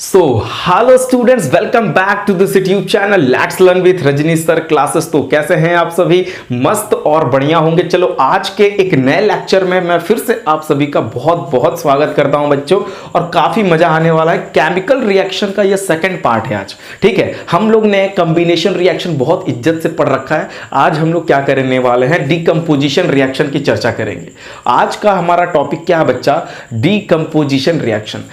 Hello students, welcome back to this YouTube channel let's learn with Rajni sir classes. तो कैसे हैं आप सभी? मस्त और बढ़िया होंगे। चलो आज के एक नए लेक्चर में मैं फिर से आप सभी का बहुत बहुत स्वागत करता हूं बच्चों, और काफी मजा आने वाला है। केमिकल रिएक्शन का ये सेकंड पार्ट है आज। ठीक है, हम लोग ने कॉम्बिनेशन रिएक्शन बहुत इज्जत से पढ़ रखा है। आज हम लोग क्या करने वाले हैं, डीकंपोजिशन रिएक्शन की चर्चा करेंगे। आज का हमारा टॉपिक क्या है बच्चा? Decomposition reaction.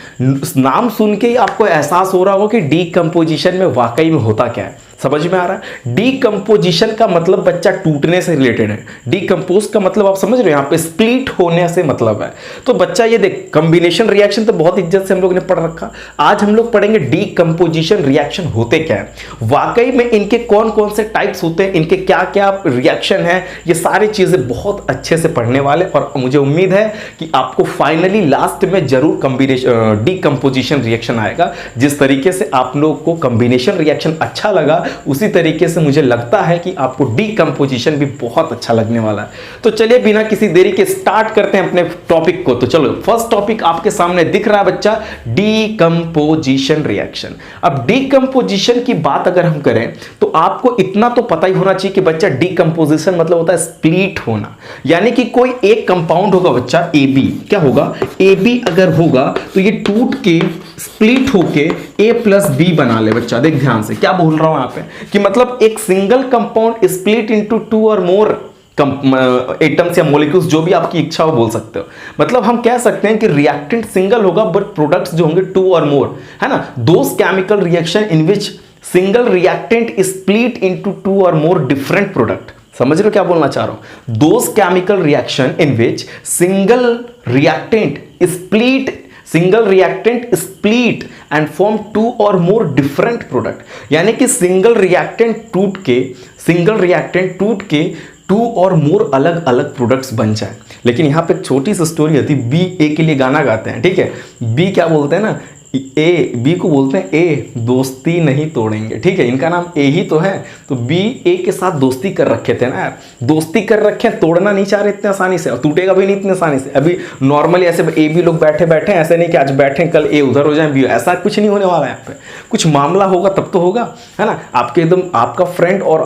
नाम सुन के ही आपको एहसास हो रहा होगा कि डीकंपोजिशन में वाकई में होता क्या है। समझ में आ रहा है? डीकंपोजिशन का मतलब बच्चा टूटने से रिलेटेड है। डीकंपोज का मतलब आप समझ रहे हो, यहां पे स्प्लिट होने से मतलब है। तो बच्चा ये देख, कॉम्बिनेशन रिएक्शन तो बहुत इज्जत से हम लोग ने पढ़ रखा। आज हम लोग पढ़ेंगे डीकंपोजिशन रिएक्शन होते क्या है, वाकई में इनके कौन कौन से टाइप्स होते हैं, इनके क्या क्या रिएक्शन है, ये सारी चीजें बहुत अच्छे से पढ़ने वाले। और मुझे उम्मीद है कि आपको फाइनली लास्ट में जरूर कॉम्बिनेशन डीकंपोजिशन रिएक्शन आएगा। जिस तरीके से आप लोग को कॉम्बिनेशन रिएक्शन अच्छा लगा, उसी तरीके से मुझे लगता है कि आपको डीकंपोजिशन भी बहुत अच्छा लगने वाला है। तो चलिए बिना किसी देरी के स्टार्ट करते हैं अपने टॉपिक को। तो चलो, फर्स्ट टॉपिक आपके सामने दिख रहा है बच्चा, डीकंपोजिशन रिएक्शन। अब डीकंपोजिशन की बात अगर हम करें तो आपको इतना तो पता ही होना चाहिए कि बच्चा डीकंपोजिशन मतलब होता है स्प्लिट होना। यानी कि कोई एक कंपाउंड होगा बच्चा AB, क्या होगा? AB अगर होगा तो ये टूट के स्प्लिट होके A+B बना ले। बच्चा देख ध्यान से, क्या बोल रहा हूं यहां पे कि मतलब एक सिंगल कंपाउंड स्प्लिट इनटू 2 और मोर एटम्स या मॉलिक्यूल्स, जो भी आपकी इच्छा हो बोल सकते हो। मतलब हम कह सकते हैं कि रिएक्टेंट सिंगल होगा बट प्रोडक्ट्स जो होंगे 2 और मोर, है ना। Those chemical reaction in which single reactant split into 2 और मोर डिफरेंट प्रोडक्ट। समझ रहे हो क्या बोलना चाह रहा हूं? Those chemical reaction in which single reactant split and form 2 और मोर डिफरेंट प्रोडक्ट। यानी कि सिंगल रिएक्टेंट टूट के 2 और मोर अलग अलग प्रोडक्ट्स बन जाए। लेकिन यहां पे एक छोटी सी स्टोरी होती है। बी ए के लिए गाना गाते हैं, ठीक है। बी क्या बोलते हैं ना, बी को बोलते हैं ए दोस्ती नहीं तोड़ेंगे, ठीक है। इनका नाम ए ही तो है, तो बी ए के साथ दोस्ती कर रखे थे ना यार, दोस्ती कर रखे, तोड़ना नहीं चाह रहे इतने आसानी से, और टूटेगा भी नहीं इतने आसानी से। अभी नॉर्मली ऐसे ए बी लोग बैठे बैठे, ऐसे नहीं कि आज बैठे कल ए उधर हो जाए बी, ऐसा कुछ नहीं होने वाला है। यहाँ पे कुछ मामला होगा तब तो होगा, है ना। आपके एकदम आपका फ्रेंड और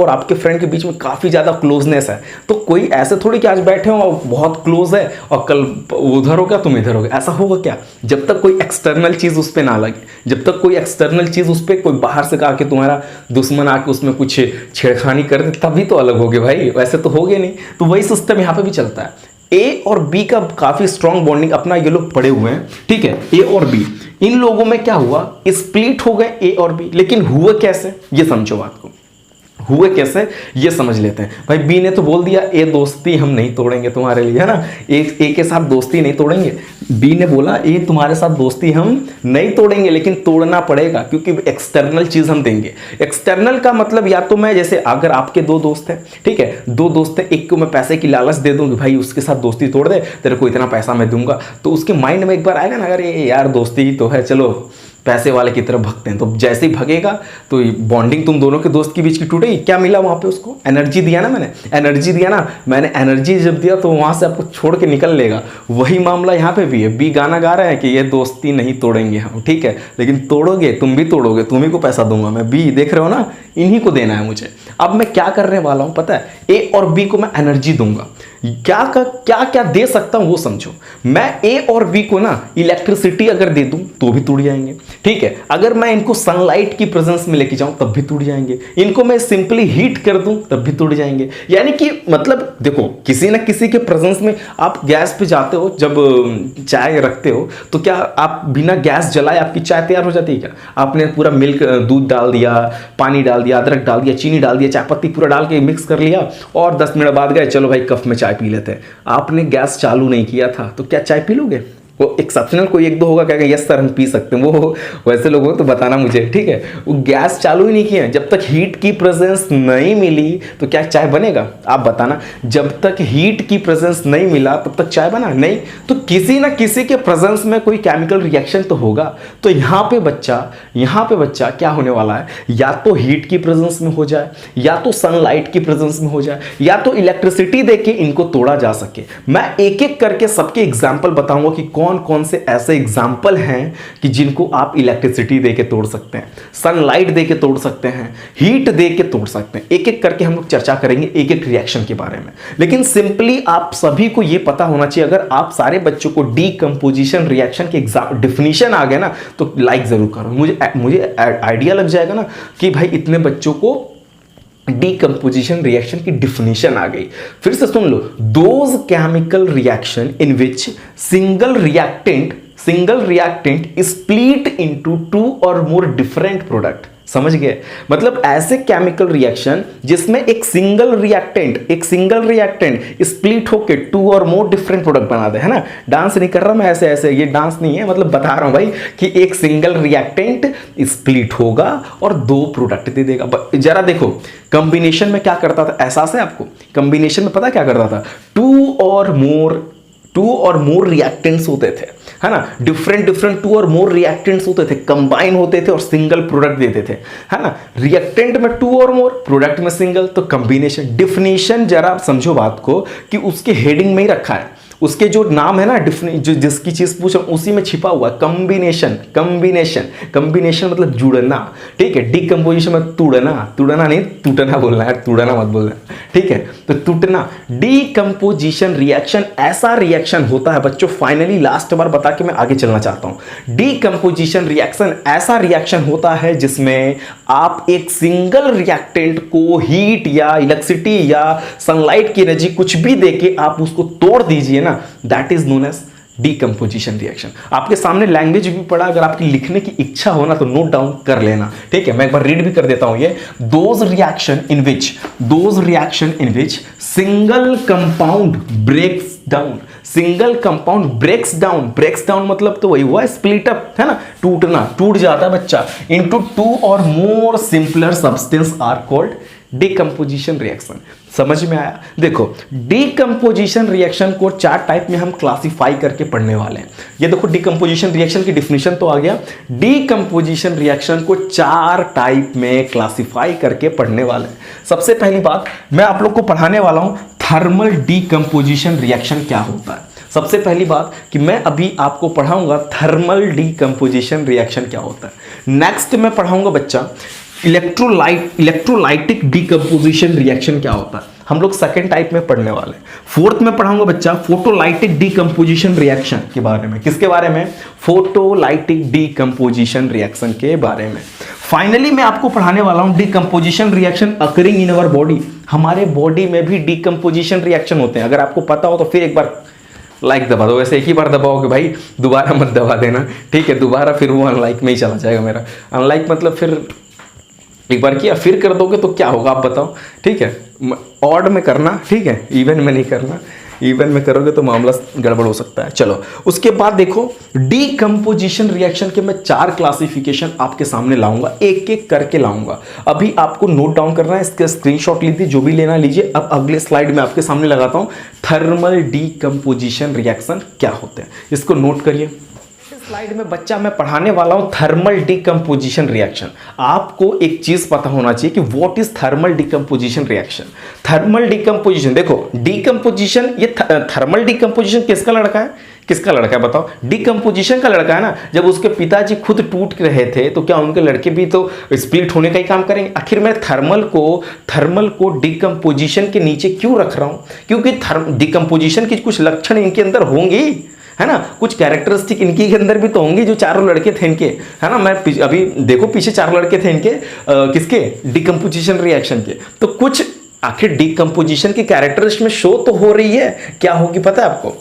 आपके फ्रेंड के बीच में काफी ज्यादा क्लोजनेस है, तो कोई ऐसे थोड़ी कि आज बैठे हो बहुत क्लोज है और कल उधर हो गया तुम इधर हो गए, ऐसा होगा क्या? जब तक कोई एक्सटर्नल चीज उस पे ना लगे, जब तक कोई एक्सटर्नल चीज उस पे कोई बाहर से आके तुम्हारा दुश्मन आके उसमें कुछ छेड़खानी कर दे, तभी तो अलग होगे भाई, वैसे तो होगे नहीं। तो वही सिस्टम यहाँ पे भी चलता है। ए और बी का काफी स्ट्रॉन्ग बॉन्डिंग अपना ये लोग पड़े हुए हैं, ठीक है। ए और बी, इन लोगों में क्या हुआ, स्प्लिट हो गए ए और बी। लेकिन हुआ कैसे, ये समझो बात को। हुए कैसे ये समझ लेते हैं। भाई बी ने तो बोल दिया ए दोस्ती हम नहीं तोड़ेंगे तुम्हारे लिए, है ना, ए के साथ दोस्ती नहीं तोड़ेंगे। बी ने बोला ए तुम्हारे साथ दोस्ती हम नहीं तोड़ेंगे, लेकिन तोड़ना पड़ेगा क्योंकि एक्सटर्नल चीज हम देंगे। एक्सटर्नल का मतलब या तो मैं, जैसे अगर आपके 2 दोस्त हैं, ठीक है, 2 दोस्त हैं, एक को मैं पैसे की लालच दे दूंगी, भाई उसके साथ दोस्ती तोड़ दे, तेरे को इतना पैसा मैं दूंगा, तो उसके माइंड में एक बार आएगा ना, अगर ये यार दोस्ती ही तो है, चलो पैसे वाले की तरफ भगते हैं। तो जैसे ही भगेगा तो बॉन्डिंग तुम दोनों के दोस्त के बीच की टूटेगी। क्या मिला वहां पे उसको? एनर्जी दिया ना मैंने एनर्जी जब दिया तो वहां से आपको छोड़ के निकल लेगा। वही मामला यहाँ पे भी है। बी गाना गा रहा है कि ये दोस्ती नहीं तोड़ेंगे हम, ठीक है, लेकिन तोड़ोगे, तुम भी तोड़ोगे, तुम्ही को पैसा दूंगा मैं। बी देख रहे हो ना, इन्हीं को देना है मुझे। अब मैं क्या करने वाला हूं पता है, ए और बी को मैं एनर्जी दूंगा। क्या दे सकता हूं वो समझो। मैं ए और बी को ना इलेक्ट्रिसिटी अगर दे दूं तो भी टूट जाएंगे, ठीक है। अगर मैं इनको सनलाइट की प्रेजेंस में लेके जाऊं तब भी टूट जाएंगे। इनको मैं सिंपली हीट कर दूं तब भी टूट जाएंगे। यानी कि मतलब देखो, किसी ना किसी के प्रेजेंस में आप गैस पे जाते हो, जब चाय रखते हो तो क्या आप बिना गैस जलाए आपकी चाय तैयार हो जाती है क्या? आपने पूरा मिल्क, दूध डाल दिया, पानी डाल दिया, अदरक डाल दिया, चीनी डाल दिया, चाय पत्ती पूरा डाल के मिक्स कर लिया और 10 मिनट बाद गए चलो भाई कप में चाय पी लेते हैं। आपने गैस चालू नहीं किया था तो क्या चाय पी लोगे? वो एक्सेप्शनल कोई एक दो होगा क्या यस सर हम पी सकते हैं, वो वैसे लोग हो तो बताना मुझे, ठीक है। वो गैस चालू ही नहीं किया, जब तक हीट की प्रेजेंस नहीं मिली तो क्या चाय बनेगा? आप बताना। जब तक हीट की प्रेजेंस नहीं मिला तब तक चाय बना नहीं। तो किसी ना किसी के प्रेजेंस में कोई केमिकल रिएक्शन तो होगा। तो यहाँ पे बच्चा क्या होने वाला है, या तो हीट की प्रेजेंस में हो जाए, या तो सनलाइट की प्रेजेंस में हो जाए, या तो इलेक्ट्रिसिटी देके इनको तोड़ा जा सके। मैं एक एक करके सबके एग्जाम्पल बताऊंगा कि कौन कौन से ऐसे एग्जाम्पल हैं कि जिनको आप इलेक्ट्रिसिटी दे के तोड़ सकते हैं, सनलाइट दे के तोड़ सकते हैं, हीट दे के तोड़ सकते हैं। एक एक करके हम लोग चर्चा करेंगे एक एक रिएक्शन के बारे में। लेकिन सिंपली आप सभी को यह पता होना चाहिए, अगर आप सारे बच्चों को डीकंपोजिशन रिएक्शन के डिफिनीशन आ गए ना तो लाइक जरूर करो। मुझे आइडिया लग जाएगा ना कि भाई इतने बच्चों को डीकंपोजिशन रिएक्शन की डिफिनीशन आ गई। फिर से सुन लो, those chemical reaction in which single reactant split into two और मोर डिफरेंट प्रोडक्ट। समझ गए? मतलब ऐसे केमिकल रिएक्शन जिसमें एक सिंगल रिएक्टेंट स्प्लिट होके टू और मोर डिफरेंट प्रोडक्ट बना दे, है ना। डांस नहीं कर रहा मैं, ऐसे ये डांस नहीं है, मतलब बता रहा हूं भाई कि एक सिंगल रिएक्टेंट स्प्लिट होगा और दो प्रोडक्ट दे देगा। जरा देखो कॉम्बिनेशन में क्या करता था, एहसास है आपको? कॉम्बिनेशन में पता क्या करता था, टू और मोर रिएक्टेंट्स होते थे, है ना। डिफरेंट टू और मोर रिएक्टेंट्स होते थे, कंबाइन होते थे और सिंगल प्रोडक्ट देते थे, है ना। रिएक्टेंट में टू और मोर, प्रोडक्ट में सिंगल, तो कॉम्बिनेशन। डिफिनीशन जरा आप समझो बात को कि उसके हेडिंग में ही रखा है, उसके जो नाम है ना जो जिसकी चीज पूछ रहा हूं उसी में छिपा हुआ है। कॉम्बिनेशन मतलब जुड़ना, ठीक है। डीकंपोजिशन में तुड़ना नहीं, टूटना बोलना है, तुड़ना मत बोलना, ठीक है। तो टूटना। डीकंपोजिशन रिएक्शन ऐसा रिएक्शन होता है बच्चों, फाइनली लास्ट बार बता के मैं आगे चलना चाहता हूं। डीकंपोजिशन रिएक्शन ऐसा रिएक्शन होता है जिसमें आप एक सिंगल रिएक्टेंट को हीट या इलेक्ट्रिसिटी या सनलाइट की एनर्जी कुछ भी देके आप उसको तोड़ दीजिए ना, that is known as decomposition reaction. आपके सामने लैंग्वेज भी पड़ा, अगर आपकी लिखने की इच्छा हो ना तो नोट डाउन कर लेना, ठीक है। मैं एक बार रीड भी कर देता हूं ये। Those reaction in which single compound breaks down मतलब तो वही हुआ स्प्लिट अप, है ना। टूट जाता है बच्चा इनटू टू और more simpler substance are called decomposition reaction. समझ में आया? देखो डीकंपोजिशन रिएक्शन को 4 टाइप में हम क्लासिफाई करके पढ़ने वाले हैं। ये देखो डीकंपोजिशन रिएक्शन की डिफिनीशन तो आ गया। डीकंपोजिशन रिएक्शन को 4 टाइप में क्लासिफाई करके पढ़ने वाले हैं। सबसे पहली बात मैं आप लोग को पढ़ाने वाला हूं थर्मल डीकंपोजिशन रिएक्शन क्या होता है। सबसे पहली बात कि मैं अभी आपको पढ़ाऊंगा थर्मल डीकंपोजिशन रिएक्शन क्या होता है। नेक्स्ट मैं पढ़ाऊंगा बच्चा इलेक्ट्रोलाइटिक डीकंपोजिशन रिएक्शन क्या होता है, हम लोग सेकेंड टाइप में पढ़ने वाले हैं। फोर्थ में पढ़ाऊंगा बच्चा फोटोलाइटिक डीकंपोजिशन रिएक्शन के बारे में। किसके बारे में? फोटोलाइटिक डीकंपोजिशन रिएक्शन के बारे में। फाइनली मैं आपको पढ़ाने वाला हूं decomposition reaction occurring in our body. हमारे बॉडी में भी डीकंपोजिशन रिएक्शन होते हैं। अगर आपको पता हो तो फिर एक बार लाइक दबा दो, वैसे एक ही बार दबाओगे भाई, दोबारा मत दबा देना, ठीक है। दोबारा फिर वो अनलाइक में ही चला जाएगा मेरा। अनलाइक मतलब फिर एक बार किया फिर कर दोगे तो क्या होगा आप बताओ, ठीक है। ऑड में करना, ठीक है, इवन में नहीं करना। इवन में करोगे तो मामला गड़बड़ हो सकता है। चलो उसके बाद देखो डीकंपोजिशन रिएक्शन के मैं 4 क्लासिफिकेशन आपके सामने लाऊंगा, एक एक करके लाऊंगा। अभी आपको नोट डाउन करना है, इसका स्क्रीनशॉट लीजिए, जो भी लेना लीजिए। अब अगले स्लाइड में आपके सामने लगाता हूं थर्मल डीकंपोजिशन रिएक्शन क्या होते हैं, इसको नोट करिए। स्लाइड में बच्चा मैं पढ़ाने वाला हूं थर्मल डीकंपोजिशन रिएक्शन। आपको एक चीज पता होना चाहिए कि what is thermal decomposition reaction. Thermal decomposition, देखो डीकंपोजिशन, ये थर्मल डीकंपोजिशन किसका लड़का है बताओ? डीकंपोजिशन का लड़का है ना। जब उसके पिताजी खुद टूट रहे थे तो क्या उनके लड़के भी तो स्प्लिट होने का ही काम करेंगे? आखिर मैं थर्मल को डीकंपोजिशन के नीचे क्यों रख रहा हूं? क्योंकि डीकंपोजिशन के कुछ लक्षण इनके अंदर होंगे, है ना। कुछ कैरेक्टरिस्टिक इनके के अंदर भी तो होंगे, जो 4 लड़के थे इनके, है ना। मैं अभी देखो पीछे 4 लड़के थे इनके, किसके? डीकंपोजिशन रिएक्शन के। तो कुछ आखिर डीकंपोजिशन की कैरेक्टरिस्टिक में शो तो हो रही है। क्या होगी पता है आपको?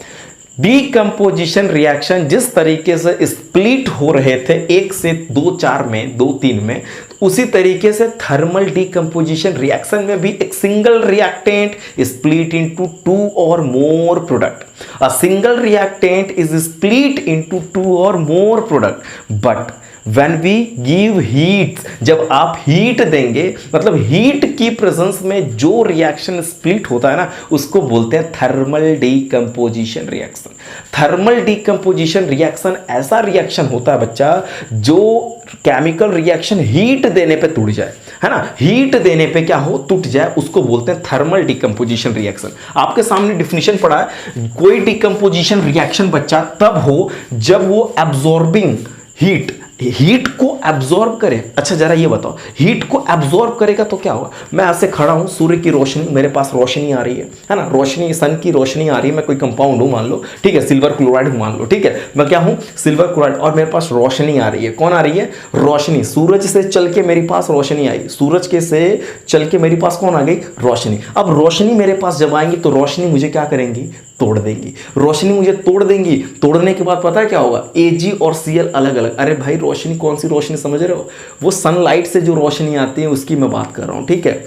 डीकंपोजिशन रिएक्शन जिस तरीके से स्प्लिट हो रहे थे 1 से 2 4 में 2 3 में, उसी तरीके से थर्मल डीकंपोजिशन रिएक्शन में भी एक सिंगल रिएक्टेंट स्प्लिट इनटू 2 और more product. A single reactant is split into 2 और more product, but when we give heat, जब आप हीट देंगे, मतलब हीट की प्रेजेंस में जो रिएक्शन स्प्लिट होता है ना, उसको बोलते हैं thermal decomposition reaction. Thermal decomposition reaction ऐसा रिएक्शन होता है बच्चा जो केमिकल रिएक्शन हीट देने पे टूट जाए, है ना, हीट देने पे क्या हो, टूट जाए, उसको बोलते हैं थर्मल डीकंपोजिशन रिएक्शन। आपके सामने डिफिनीशन पड़ा है, कोई डीकंपोजिशन रिएक्शन बच्चा तब हो जब वो एब्जॉर्बिंग हीट को एब्जॉर्ब करे। अच्छा जरा ये बताओ, हीट को एब्जॉर्ब करेगा तो क्या होगा? मैं ऐसे खड़ा हूं, सूर्य की रोशनी, मेरे पास रोशनी आ रही है ना, रोशनी, सन की रोशनी आ रही है, मैं कोई कंपाउंड हूं मान लो, ठीक है, सिल्वर क्लोराइड हूं मान लो, ठीक है, मैं क्या हूं, सिल्वर क्लोराइड, और मेरे पास रोशनी आ रही है। कौन आ रही है? रोशनी। सूरज से चल के मेरे पास रोशनी आई, सूरज के से चल के मेरे पास कौन आ गई? रोशनी। अब रोशनी मेरे पास जब आएंगी तो रोशनी मुझे क्या करेंगी? तोड़ देंगी। रोशनी मुझे तोड़ देंगी, तोड़ने के बाद पता है क्या होगा? Ag और Cl अलग अलग। अरे भाई रोशनी कौन सी रोशनी समझ रहे हो? वो सनलाइट से जो रोशनी आती है उसकी मैं बात कर रहा हूं, ठीक है,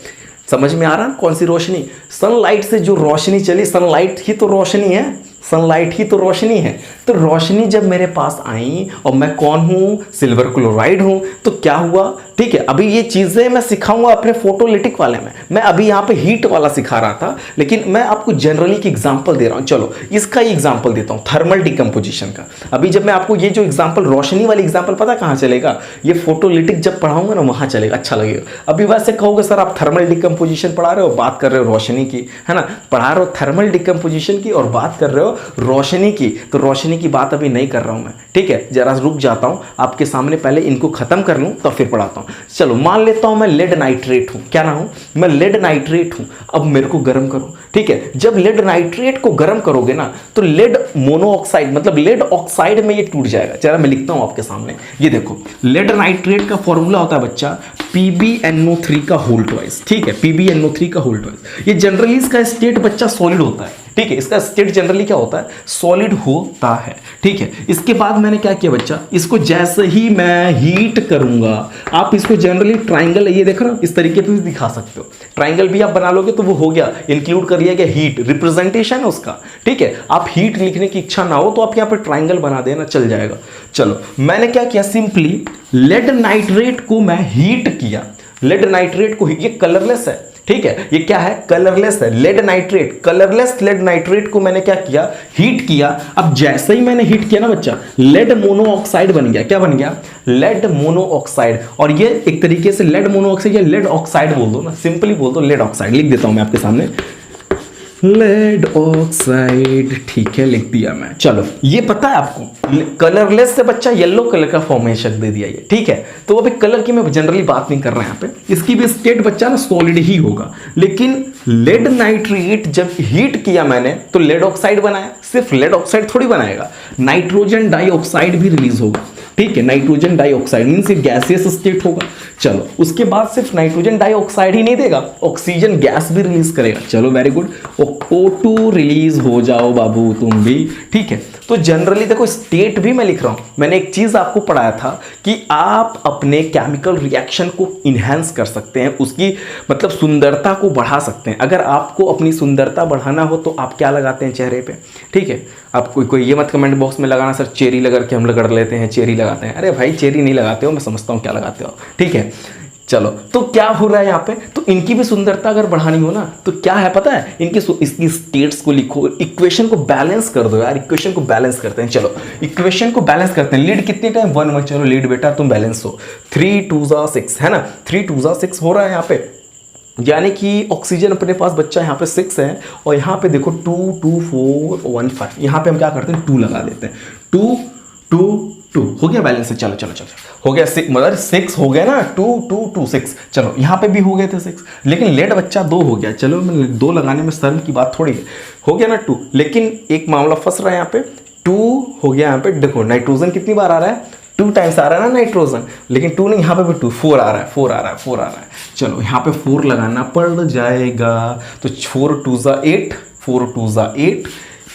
समझ में आ रहा है कौन सी रोशनी? सनलाइट से जो रोशनी चली, सनलाइट ही तो रोशनी है, सनलाइट ही तो रोशनी है। तो रोशनी जब मेरे पास आई और मैं कौन हूं? सिल्वर क्लोराइड हूं, तो क्या हुआ? ठीक है, अभी ये चीजें मैं सिखाऊंगा अपने फोटोलिटिक वाले में, मैं अभी यहाँ पे हीट वाला सिखा रहा था, लेकिन मैं आपको जनरली की एग्जांपल दे रहा हूँ। चलो इसका ही एग्जांपल देता हूँ, थर्मल डिकम्पोजिशन का। अभी जब मैं आपको ये जो एग्जांपल, रोशनी वाली एग्जांपल, पता कहाँ चलेगा? ये फोटोलिटिक जब पढ़ाऊंगा ना वहां चलेगा, अच्छा लगेगा। अभी वैसे कहोगे सर आप थर्मल डिकम्पोजिशन पढ़ा रहे हो, बात कर रहे हो रोशनी की, है ना, पढ़ा रहे हो थर्मल डिकम्पोजिशन की और बात कर रहे हो रोशनी की, तो रोशनी की बात अभी नहीं कर रहा हूं मैं, ठीक है, जरा रुक जाता हूं, आपके सामने पहले इनको खत्म कर लूं तो फिर पढ़ाता हूं। चलो मान लेता हूं मैं लेड नाइट्रेट हूं, क्या ना हूं? मैं लेड नाइट्रेट हूं। अब मेरे को गर्म करो, ठीक है, जब लेड नाइट्रेट को गर्म करोगे ना तो लेड मोनोऑक्साइड, मतलब लेड ऑक्साइड में ये टूट जाएगा। चलो मैं लिखता हूं आपके सामने, ये देखो, लेड नाइट्रेट का फॉर्मूला होता है बच्चा PbNO3 का होल ट्वाइस, ठीक है, PbNO3 का होल ट्वाइस। ये जनरली इसका स्टेट बच्चा सॉलिड होता है, ठीक है, इसका स्टेट जनरली क्या होता है? सॉलिड होता है, ठीक है। इसके बाद मैंने क्या किया बच्चा, इसको जैसे ही मैं हीट करूंगा, आप इसको जनरली ट्राइंगल, ये देख रहे हो, इस तरीके पे भी दिखा सकते हो, ट्राइंगल भी आप बना लोगे तो वो हो गया, इंक्लूड कर लिया गया हीट, रिप्रेजेंटेशन है उसका, ठीक है। आप हीट लिखने की इच्छा ना हो तो आप यहाँ पे ट्राइंगल बना देना, चल जाएगा। चलो मैंने क्या किया, सिंपली लेड नाइट्रेट को मैं हीट किया, लेड नाइट्रेट को, ये कलरलेस है, ठीक है, ये क्या है? कलरलेस है, lead nitrate, colourless lead nitrate को मैंने क्या किया? हीट किया। अब जैसे ही मैंने हीट किया ना बच्चा, लेड मोनोऑक्साइड बन गया। क्या बन गया? Lead monoxide. और ये एक तरीके से लेड मोनोऑक्साइड या लेड ऑक्साइड बोल दो ना, सिंपली बोल दो लेड ऑक्साइड, लिख देता हूं मैं आपके सामने, लेड ऑक्साइड, ठीक है, लिख दिया मैं। चलो ये पता है आपको, कलरलेस से बच्चा येलो कलर का फॉर्मेशन दे दिया ये, ठीक है। तो अभी कलर की मैं जनरली बात नहीं कर रहा यहाँ पे, इसकी भी स्टेट बच्चा ना सॉलिड ही होगा। लेकिन लेड नाइट्रेट जब हीट किया मैंने तो लेड ऑक्साइड बनाया, सिर्फ लेड ऑक्साइड थोड़ी बनाएगा, नाइट्रोजन डाइऑक्साइड भी रिलीज होगा, ठीक है, नाइट्रोजन डाइऑक्साइड मीन सिर्फ गैसियस स्टेट होगा। चलो उसके बाद सिर्फ नाइट्रोजन डाइऑक्साइड ही नहीं देगा, ऑक्सीजन गैस भी रिलीज करेगा। चलो वेरी गुड, O2 रिलीज हो जाओ बाबू तुम भी, ठीक है। तो जनरली देखो स्टेट भी मैं लिख रहा हूं, मैंने एक चीज आपको पढ़ाया था कि आप अपने केमिकल रिएक्शन को इनहेंस कर सकते हैं, उसकी मतलब सुंदरता को बढ़ा सकते हैं। अगर आपको अपनी सुंदरता बढ़ाना हो तो आप क्या लगाते हैं चेहरे पे, ठीक है। आप कोई ये मत कमेंट बॉक्स में लगाना सर चेरी लगा के हम रगड़ लेते हैं, चेरी लगाते हैं। अरे भाई चेरी नहीं लगाते हो, मैं समझता हूँ क्या लगाते हो, ठीक है। चलो तो क्या हो रहा है यहाँ पे, तो इनकी भी सुंदरता अगर बढ़ानी हो ना तो क्या है पता है, इसकी स्टेट्स को लिखो, इक्वेशन को बैलेंस कर दो यार, इक्वेशन को बैलेंस करते हैं। चलो इक्वेशन को बैलेंस करते हैं। लीड कितने टाइम 1 में, चलो लीड बेटा तुम बैलेंस हो, 3 2 6 है ना, 3 2 6 हो रहा है यहाँ पे, यानी कि ऑक्सीजन अपने पास बच्चा यहाँ पे 6 है और यहाँ पे देखो 2 2 4 1 5, यहाँ पे हम क्या करते हैं 2 लगा देते हैं, 2 2 2 हो गया बैलेंस है। चलो चलो चलो हो गया, मतलब 6 हो गया ना, 2 2 2 6। चलो यहाँ पे भी हो गए थे 6, लेकिन लेड बच्चा 2 हो गया। चलो 2 लगाने में शर्म की बात थोड़ी है, हो गया ना 2, लेकिन एक मामला फंस रहा है यहाँ पे, 2 हो गया यहाँ पे। देखो नाइट्रोजन कितनी बार आ रहा है, 2 टाइम्स आ रहा है ना नाइट्रोजन, लेकिन 2 नहीं, यहाँ पे भी 2, 4 आ रहा है, 4 आ रहा है, 4 आ रहा है। चलो यहाँ पे 4 लगाना पड़ जाएगा, तो 4 2 8, 4 2 8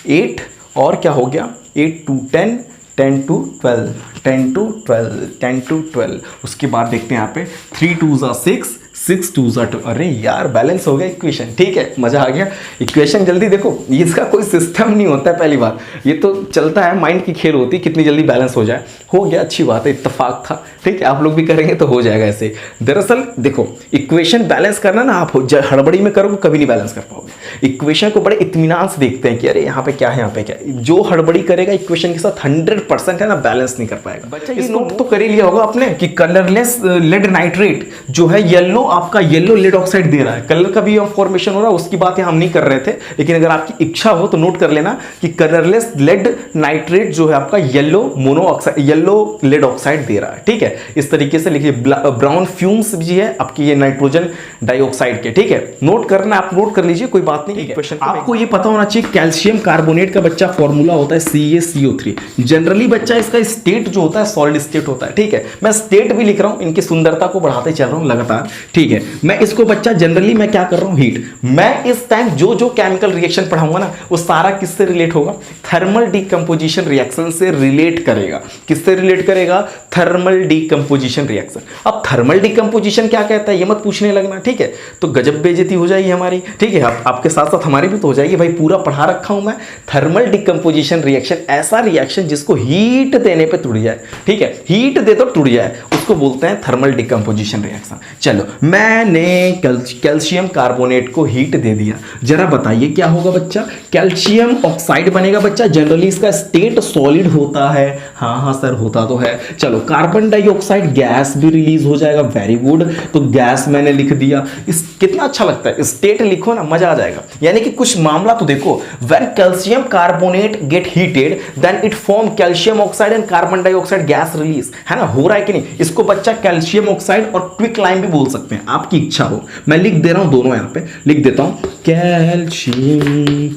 8, और क्या हो गया 8 2 10, 10 to 12, 10 to 12, 10 to 12। उसके बाद देखते हैं यहाँ पे 3 2 6, 6 2 2, अरे यार बैलेंस हो गया इक्वेशन, ठीक है, मजा आ गया। इक्वेशन जल्दी देखो, इसका कोई सिस्टम नहीं होता है, पहली बात ये तो चलता है, माइंड की खेल होती है कितनी जल्दी बैलेंस हो जाए। हो गया, अच्छी बात है, इत्तेफाक था, ठीक है, आप लोग भी करेंगे तो हो जाएगा ऐसे। दरअसल देखो इक्वेशन बैलेंस करना ना, आप हड़बड़ी में करोगे कभी नहीं बैलेंस कर पाओगे। इक्वेशन को बड़े इत्मीनान से देखते हैं कि अरे यहाँ पे क्या है, यहाँ पे क्या है। जो हड़बड़ी करेगा इक्वेशन के साथ 100% है ना, बैलेंस नहीं कर पाएगा। बच्चा इस नोट तो कर ही लिया होगा आपने कि कलरलेस लेड नाइट्रेट जो है येलो, आपका येलो लेड ऑक्साइड दे रहा है। कलर का भी फॉर्मेशन हो रहा है, उसकी बात हम नहीं कर रहे थे, लेकिन अगर आपकी इच्छा हो तो नोट कर लेना कि कलरलेस लेड नाइट्रेट जो है आपका yellow mono oxide, yellow lead oxide दे रहा है, ठीक है। इस तरीके से लिखिए, ब्राउन फ्यूम्स भी है आपकी ये नाइट्रोजन डाइऑक्साइड के, ठीक है, नोट करना, आप नोट कर लीजिए, कोई बात नहीं। क्वेश्चन आपको ये पता होना चाहिए, कैल्शियम कार्बोनेट का बच्चा फॉर्मूला होता है CaCO3। जनरली बच्चा इसका स्टेट जो होता है सॉलिड स्टेट होता है, ठीक है। मैं स्टेट भी लिख रहा हूं, इनकी सुंदरता को बढ़ाते चल रहा हूं लगातार, ठीक है। मैं इसको बच्चा जनरली मैं क्या कर रहा हूं, हीट। मैं इस टाइम जो जो केमिकल रिएक्शन पढ़ाऊंगा ना, वो सारा किससे रिलेट होगा, थर्मल डीकंपोजिशन रिएक्शन से रिलेट करेगा। किससे रिलेट करेगा, थर्मल डीकंपोजिशन रिएक्शन। अब थर्मल डीकंपोजिशन क्या कहता है ये मत पूछने लगना, ठीक है, तो गजब बेइज्जती हो जाएगी हमारी, ठीक है। आपके साथ साथ हमारी भी तो हो जाएगी, भाई पूरा पढ़ा रखा हूं मैं। थर्मल डीकंपोजिशन रिएक्शन, ऐसा रिएक्शन जिसको हीट देने पे टूट जाए, ठीक है, हीट दे तो टूट जाए, उसको बोलते हैं थर्मल डीकंपोजिशन रिएक्शन। चलो, मैंने कैल्शियम कार्बोनेट को हीट दे दिया, जरा बताइए क्या होगा बच्चा, कैल्शियम ऑक्साइड बनेगा बच्चा। जनरली इसका स्टेट सॉलिड होता है, हाँ सर होता तो है। चलो, कार्बन डाइऑक्साइड गैस भी रिलीज हो जाएगा, वेरी गुड, तो गैस मैंने लिख दिया। इस कितना अच्छा लगता है, स्टेट लिखो ना, मजा आ जाएगा। यानी कि कुछ मामला तो देखो, when calcium carbonate get heated then it form calcium oxide and carbon dioxide gas release, है ना, हो रहा है कि नहीं। इसको बच्चा कैल्शियम ऑक्साइड और क्विक लाइम भी बोल सकते हैं, आपकी इच्छा हो। मैं लिख दे रहा हूं दोनों, यहां पे लिख देता हूं calcium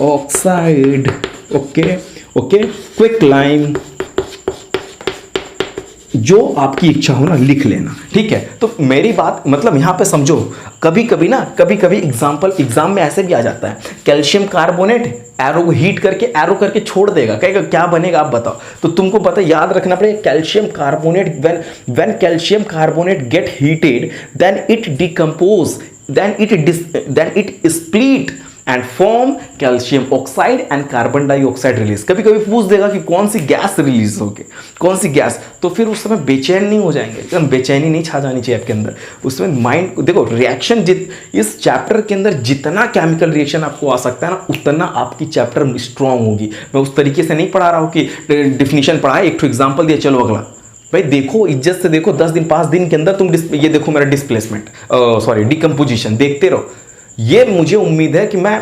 oxide, okay okay, quick lime, जो आपकी इच्छा हो ना लिख लेना, ठीक है। तो मेरी बात मतलब यहां पे समझो, कभी कभी ना, कभी कभी एग्जाम में ऐसे भी आ जाता है, कैल्शियम कार्बोनेट एरो को हीट करके एरो करके छोड़ देगा, कहेगा क्या बनेगा आप बताओ। तो तुमको पता, याद रखना पड़ेगा, calcium carbonate when calcium carbonate get heated then it decompose, then it split and form calcium oxide and carbon dioxide release. कभी कभी पूछ देगा कि कौन सी गैस रिलीज होगी, कौन सी गैस, तो फिर उस समय बेचैन नहीं हो जाएंगे, एकदम बेचैनी नहीं छा जानी चाहिए आपके अंदर। उसमें माइंड देखो, रिएक्शन इस चैप्टर के अंदर जितना केमिकल रिएक्शन आपको आ सकता है ना, उतना आपकी चैप्टर स्ट्रांग होगी। मैं उस तरीके से नहीं पढ़ा रहा हूँ कि डिफिनीशन पढ़ाए, एक एग्जाम्पल दिया, चलो अगला। भाई देखो, इज्जत से देखो, 10 दिन 5 दिन के अंदर तुम ये देखो मेरा डिस्प्लेसमेंट, सॉरी डिकम्पोजिशन देखते रहो। ये मुझे उम्मीद है कि मैं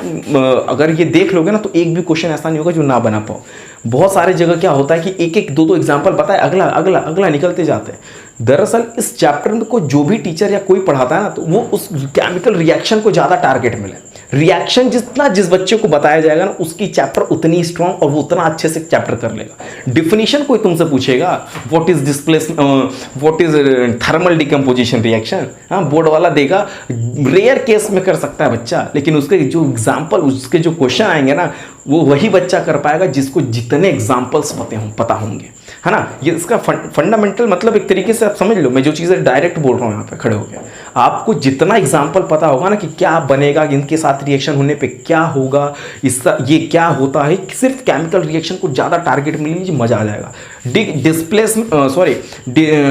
अगर ये देख लोगे ना, तो एक भी क्वेश्चन ऐसा नहीं होगा जो ना बना पाओ। बहुत सारे जगह क्या होता है कि एक एक दो एग्जाम्पल बताए, अगला अगला अगला निकलते जाते हैं। दरअसल इस चैप्टर में को जो भी टीचर या कोई पढ़ाता है ना, तो वो उस केमिकल रिएक्शन को ज़्यादा टारगेट मिले। रिएक्शन जितना जिस बच्चे को बताया जाएगा ना, उसकी चैप्टर उतनी स्ट्रॉन्ग और वो उतना अच्छे से चैप्टर कर लेगा। डिफिनीशन कोई तुमसे पूछेगा, what is what is thermal decomposition reaction, हाँ बोर्ड वाला देगा, रेयर केस में कर सकता है बच्चा, लेकिन उसके जो एग्जाम्पल, उसके जो क्वेश्चन आएंगे ना, वो वही बच्चा कर पाएगा जिसको जितने एग्जाम्पल्स पता होंगे, है ना। ये इसका फंडामेंटल मतलब एक तरीके से आप समझ लो, मैं जो चीज़ें डायरेक्ट बोल रहा हूँ यहाँ पे खड़े होकर, आपको जितना एग्जाम्पल पता होगा ना कि क्या बनेगा, इनके साथ रिएक्शन होने पे क्या होगा, इसका ये क्या होता है, सिर्फ केमिकल रिएक्शन को ज़्यादा टारगेट मिल लीजिए, मजा आ जाएगा।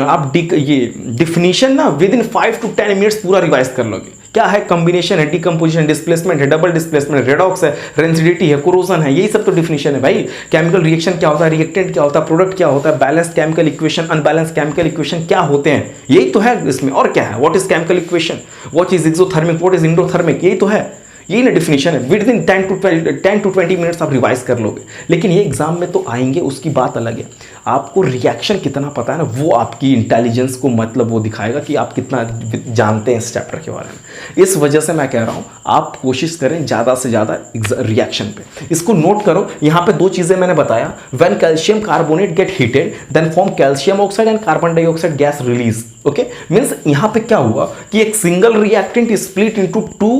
आप ये डिफिनीशन ना विद इन 5 to 10 मिनट्स पूरा रिवाइज कर लोगे। क्या है, कॉम्बिनेशन है, डिकम्पोजिशन, डिस्प्लेसमेंट है, डबल डिस्प्लेसमेंट, रेडॉक्स है, रेंसिडिटी है, कोरोजन है, यही सब तो डिफिनीशन है भाई। केमिकल रिएक्शन क्या होता है, रिएक्टेंट क्या होता है, प्रोडक्ट क्या होता है, balance chemical equation, unbalance chemical equation क्या होते हैं, यही तो है इसमें। और क्या है, what is chemical equation, what is exothermic, what is endothermic, यही तो है, यही ना डिफिनीशन है। विद इन 10 to 20 मिनट्स आप रिवाइज कर लोगे। लेकिन ये एग्जाम में तो आएंगे, उसकी बात अलग है। आपको रिएक्शन कितना पता है ना, वो आपकी इंटेलिजेंस को मतलब वो दिखाएगा कि आप कितना जानते हैं इस चैप्टर के बारे में। इस वजह से मैं कह रहा हूँ, आप कोशिश करें ज़्यादा से ज़्यादा रिएक्शन पे। इसको नोट करो, यहाँ पे 2 चीज़ें मैंने बताया, when calcium carbonate get heated then form calcium oxide and carbon dioxide gas release. Okay, means यहाँ पे क्या हुआ कि एक single reactant is split into 2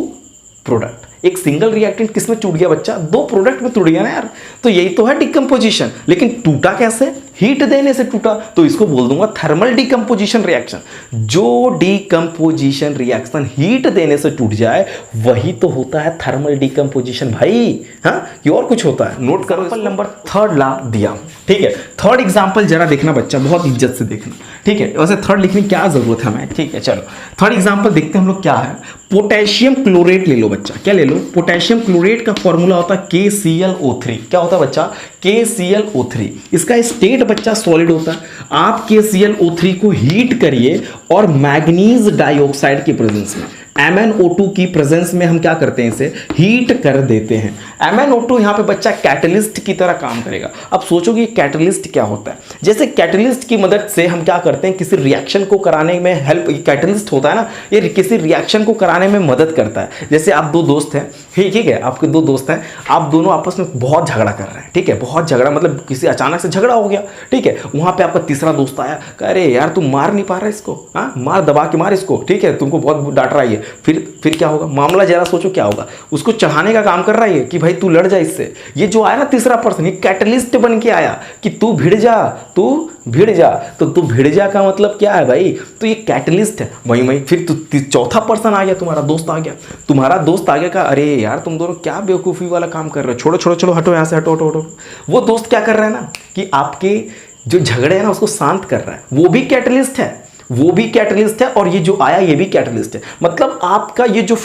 product, एक सिंगल रिएक्टेंट किस में टूट गया बच्चा? दो प्रोडक्ट में टूट गया ना यार। तो यही तो है डिकम्पोजिशन। लेकिन टूटा कैसे? हीट देने से टूटा, तो इसको बोल दूंगा थर्मल डिकम्पोजिशन रिएक्शन। जो डिकम्पोजिशन रिएक्शन हीट देने से टूट जाए वही तो होता है थर्मल डिकम्पोजिशन भाई। हाँ, ये और कुछ होता है। नोट करो, नंबर थर्ड ला दिया, ठीक है। थर्ड एग्जाम्पल जरा देखना बच्चा, बहुत इज्जत से देखना, ठीक है। वैसे थर्ड लिखने की क्या जरूरत है हमें, ठीक है। चलो थर्ड एग्जाम्पल देखते हैं हम लोग क्या है। पोटेशियम क्लोरेट ले लो बच्चा, क्या ले लो? पोटेशियम क्लोरेट का फॉर्मूला होता है KClO3। क्या होता है बच्चा? KClO3। इसका स्टेट बच्चा सॉलिड होता है। आप KClO3 को हीट करिए और मैग्नीज डाइऑक्साइड के प्रेजेंस में, MnO2 की प्रेजेंस में हम क्या करते हैं, इसे हीट कर देते हैं। MnO2 यहां पे बच्चा कैटलिस्ट की तरह काम करेगा। अब सोचोगे कैटलिस्ट क्या होता है? जैसे कैटलिस्ट की मदद से हम क्या करते हैं, किसी रिएक्शन को कराने में हेल्प, कैटलिस्ट होता है ना, ये किसी रिएक्शन को कराने में मदद करता है। जैसे आप दो दोस्त हैं, ठीक है, आपके दो दोस्त हैं, आप दोनों आपस में बहुत झगड़ा कर रहे हैं, ठीक है, बहुत झगड़ा, मतलब किसी अचानक से झगड़ा हो गया, ठीक है। वहां पे आपका तीसरा दोस्त आया, कह अरे यार तुम मार नहीं पा रहा इसको, हाँ मार, दबा के मार इसको, ठीक है, तुमको बहुत डांट रहा है। फिर क्या होगा? मामला जरा सोचो क्या होगा। उसको चढ़ाने का काम कर रहा है कि भाई तू लड़ जा इससे। ये जो आया ना तीसरा पर्सन, ये कैटलिस्ट बन के आया कि तू भिड़ जा, तू भिड़ जा। तो तू भिड़ जा का मतलब क्या है भाई? तो ये कैटलिस्ट है। वही फिर चौथा पर्सन आ गया, तुम्हारा दोस्त आ गया। तुम्हारा दोस्त आ गया का अरे यार तुम दोनों क्या बेवकूफ़ी वाला काम कर रहे हो, छोड़ो छोड़ो, चलो हटो यहाँ से, हटो हटो हटो। वो दोस्त क्या कर रहा है ना कि आपके जो झगड़े हैं ना उसको शांत कर रहा है। वो भी कैटलिस्ट है, वो भी कैटलिस्ट है, और ये जो आया ये भी कैटलिस्ट है। मतलब आपका ये जो